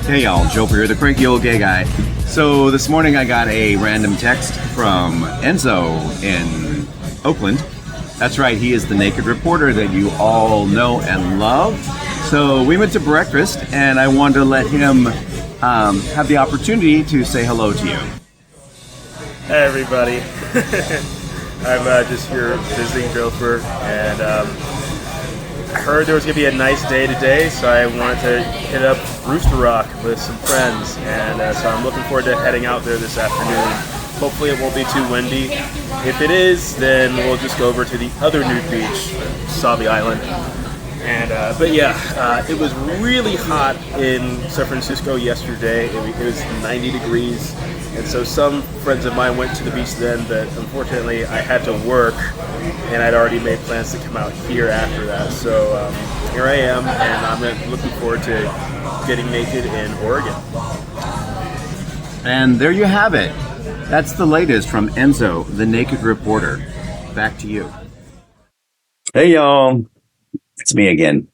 Hey y'all, Joefer here, the cranky old gay guy. So this morning I got a random text from Enzo in Oakland. That's right, he is the naked reporter that you all know and love. So we went to breakfast and I wanted to let him have the opportunity to say hello to you. Hey everybody, I'm just here visiting Joefer, and I heard there was going to be a nice day today, so I wanted to hit up Rooster Rock with some friends, and so I'm looking forward to heading out there this afternoon. Hopefully it won't be too windy. If it is, then we'll just go over to the other nude beach, Sauvie Island. And but yeah, it was really hot in San Francisco yesterday. It was 90 degrees, and so some friends of mine went to the beach then, but unfortunately I had to work, and I'd already made plans to come out here after that. So here I am, and I'm looking forward to getting naked in Oregon. And there you have it. That's the latest from Enzo, the naked reporter. Back to you. Hey y'all. It's me again.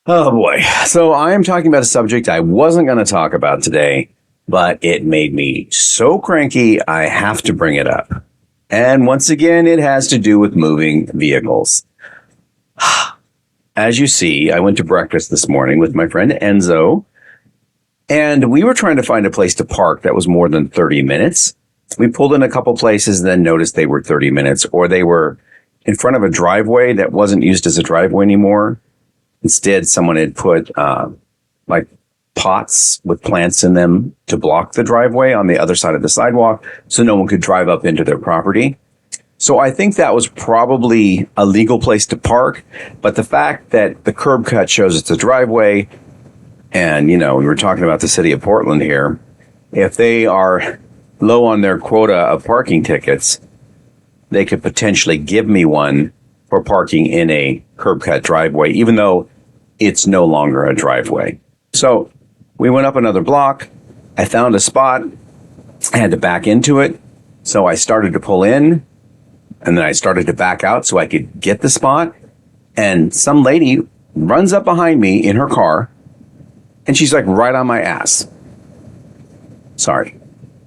Oh boy. So I am talking about a subject I wasn't going to talk about today, but it made me so cranky I have to bring it up. And once again, it has to do with moving vehicles. As you see, I went to breakfast this morning with my friend Enzo, and we were trying to find a place to park that was more than 30 minutes. We pulled in a couple places, then noticed they were 30 minutes, or they were in front of a driveway that wasn't used as a driveway anymore. Instead, someone had put like pots with plants in them to block the driveway on the other side of the sidewalk so no one could drive up into their property. So I think that was probably a legal place to park. But the fact that the curb cut shows it's a driveway, and, you know, we were talking about the city of Portland here, if they are low on their quota of parking tickets, they could potentially give me one for parking in a curb cut driveway, even though it's no longer a driveway. So we went up another block. I found a spot. I had to back into it. So I started to pull in, and then I started to back out so I could get the spot. And some lady runs up behind me in her car, and she's like right on my ass. Sorry,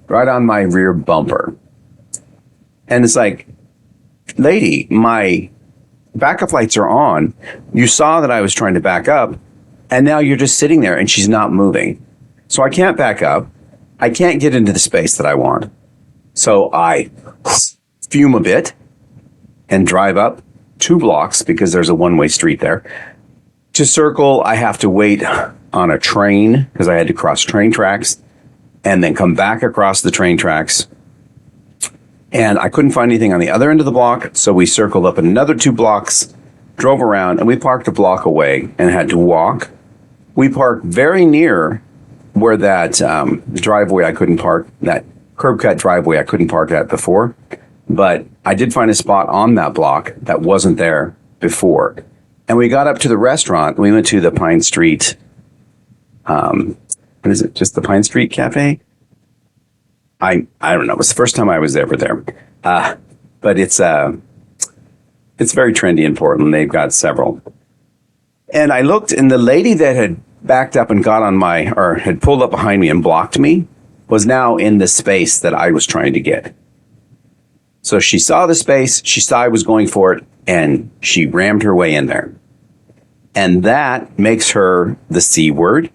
right on my rear bumper. And it's like, lady, my backup lights are on. You saw that I was trying to back up, and now you're just sitting there and she's not moving. So I can't back up. I can't get into the space that I want. So I fume a bit and drive up 2 blocks, because there's a one-way street there. To circle, I have to wait on a train because I had to cross train tracks and then come back across the train tracks. And I couldn't find anything on the other end of the block, so we circled up another 2 blocks, drove around, and we parked a block away and had to walk. We parked very near where that driveway I couldn't park, that curb cut driveway I couldn't park at before. But I did find a spot on that block that wasn't there before. And we got up to the restaurant. We went to the Pine Street, what is it, just the Pine Street Cafe? I don't know. It was the first time I was ever there. But it's very trendy in Portland. They've got several. And I looked, and the lady that had backed up and had pulled up behind me and blocked me was now in the space that I was trying to get. So she saw the space, she saw I was going for it, and she rammed her way in there. And that makes her the C word.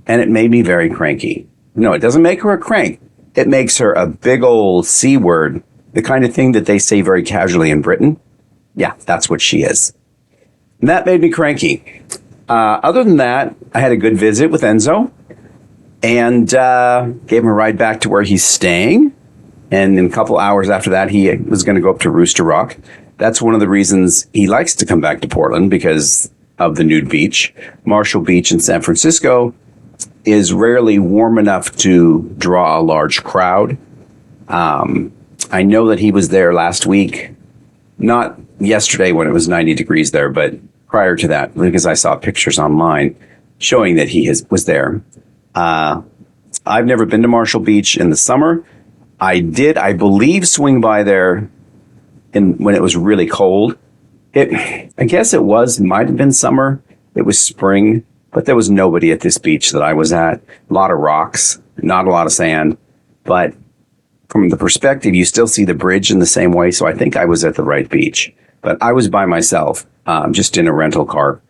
And it made me very cranky. No, it doesn't make her a crank. It makes her a big old C word, the kind of thing that they say very casually in Britain. Yeah, that's what she is. And that made me cranky. Other than that, I had a good visit with Enzo and gave him a ride back to where he's staying. And in a couple hours after that, he was going to go up to Rooster Rock. That's one of the reasons he likes to come back to Portland, because of the nude beach. Marshall Beach in San Francisco is rarely warm enough to draw a large crowd. I know that he was there last week, not yesterday when it was 90 degrees there, but prior to that, because I saw pictures online showing that he was there. I've never been to Marshall Beach in the summer. I did, I believe, swing by there when it was really cold. I guess it might have been summer. It was spring, but there was nobody at this beach that I was at. A lot of rocks, not a lot of sand, but from the perspective, you still see the bridge in the same way. So I think I was at the right beach, but I was by myself, just in a rental car.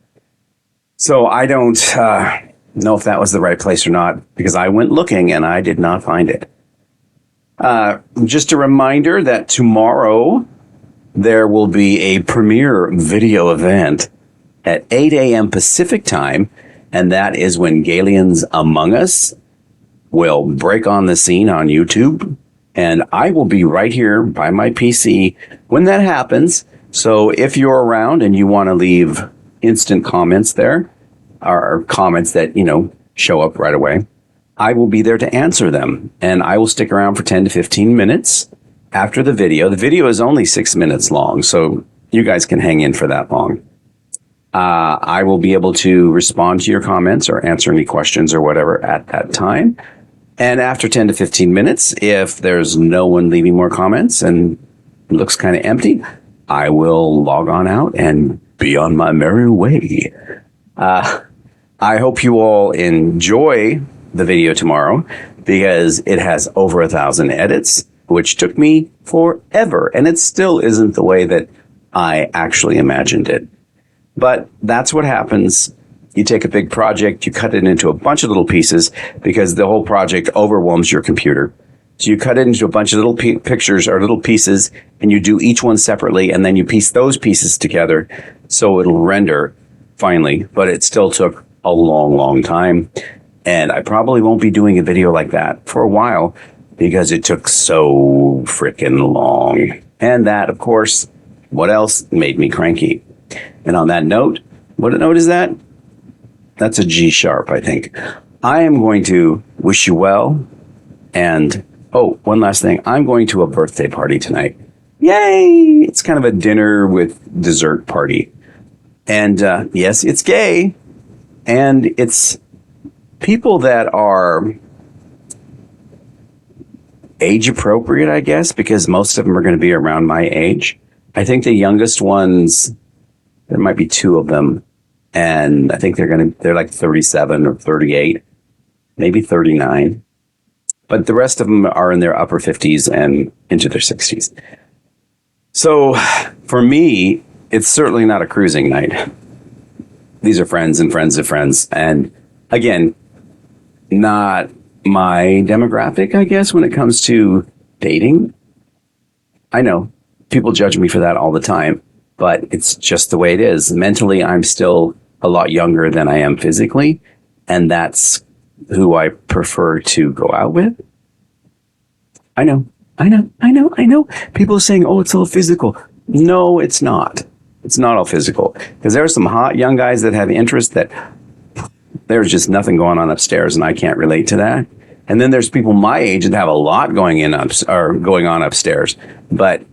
So I don't know if that was the right place or not, because I went looking and I did not find it. Just a reminder that tomorrow there will be a premiere video event at 8 a.m. Pacific time, and that is when Galians Among Us will break on the scene on YouTube, and I will be right here by my PC when that happens. So if you're around and you want to leave instant comments there, or comments that, show up right away, I will be there to answer them, and I will stick around for 10 to 15 minutes after the video. The video is only 6 minutes long, so you guys can hang in for that long. I will be able to respond to your comments or answer any questions or whatever at that time. And after 10 to 15 minutes, if there's no one leaving more comments and it looks kind of empty, I will log on out and be on my merry way. I hope you all enjoy the video tomorrow, because it has over 1,000 edits, which took me forever, and it still isn't the way that I actually imagined it. But that's what happens. You take a big project, you cut it into a bunch of little pieces, because the whole project overwhelms your computer. So you cut it into a bunch of little pictures or little pieces, and you do each one separately, and then you piece those pieces together so it'll render finally. But it still took a long, long time. And I probably won't be doing a video like that for a while, because it took so freaking long. And that, of course, what else made me cranky? And on that note, what note is that? That's a G sharp, I think. I am going to wish you well. And, one last thing. I'm going to a birthday party tonight. Yay! It's kind of a dinner with dessert party. And, yes, it's gay. And it's people that are age appropriate, I guess, because most of them are going to be around my age. I think the youngest ones, there might be 2 of them, and I think they're like 37 or 38, maybe 39. But the rest of them are in their upper 50s and into their 60s. So for me, it's certainly not a cruising night. These are friends and friends of friends. And again, not my demographic, I guess, when it comes to dating. I know people judge me for that all the time, but it's just the way it is. Mentally, I'm still a lot younger than I am physically, and that's who I prefer to go out with. I know. People are saying, oh, it's all physical. No, it's not. It's not all physical, because there are some hot young guys that have interest that there's just nothing going on upstairs, and I can't relate to that. And then there's people my age that have a lot going on upstairs, but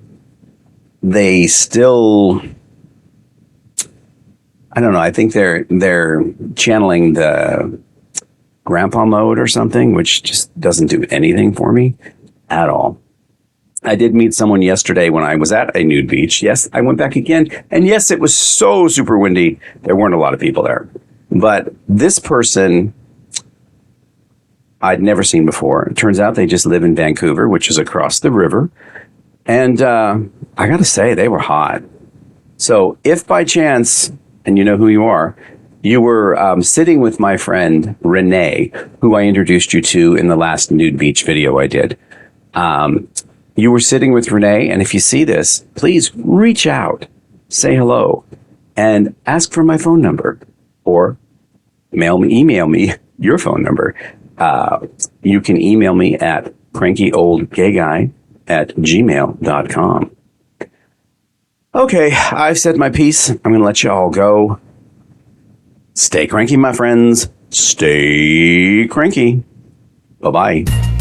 they still, I don't know. I think they're channeling the grandpa mode or something, which just doesn't do anything for me at all. I did meet someone yesterday when I was at a nude beach. Yes, I went back again. And yes, it was so super windy. There weren't a lot of people there. But this person I'd never seen before. It turns out they just live in Vancouver, which is across the river. And I got to say, they were hot. So if by chance, and you know who you are, you were sitting with my friend Renee, who I introduced you to in the last nude beach video I did. You were sitting with Renee, and if you see this, please reach out, say hello, and ask for my phone number, or email me your phone number. You can email me at crankyoldgayguy@gmail.com. Okay, I've said my piece. I'm going to let you all go. Stay cranky, my friends. Stay cranky. Bye-bye.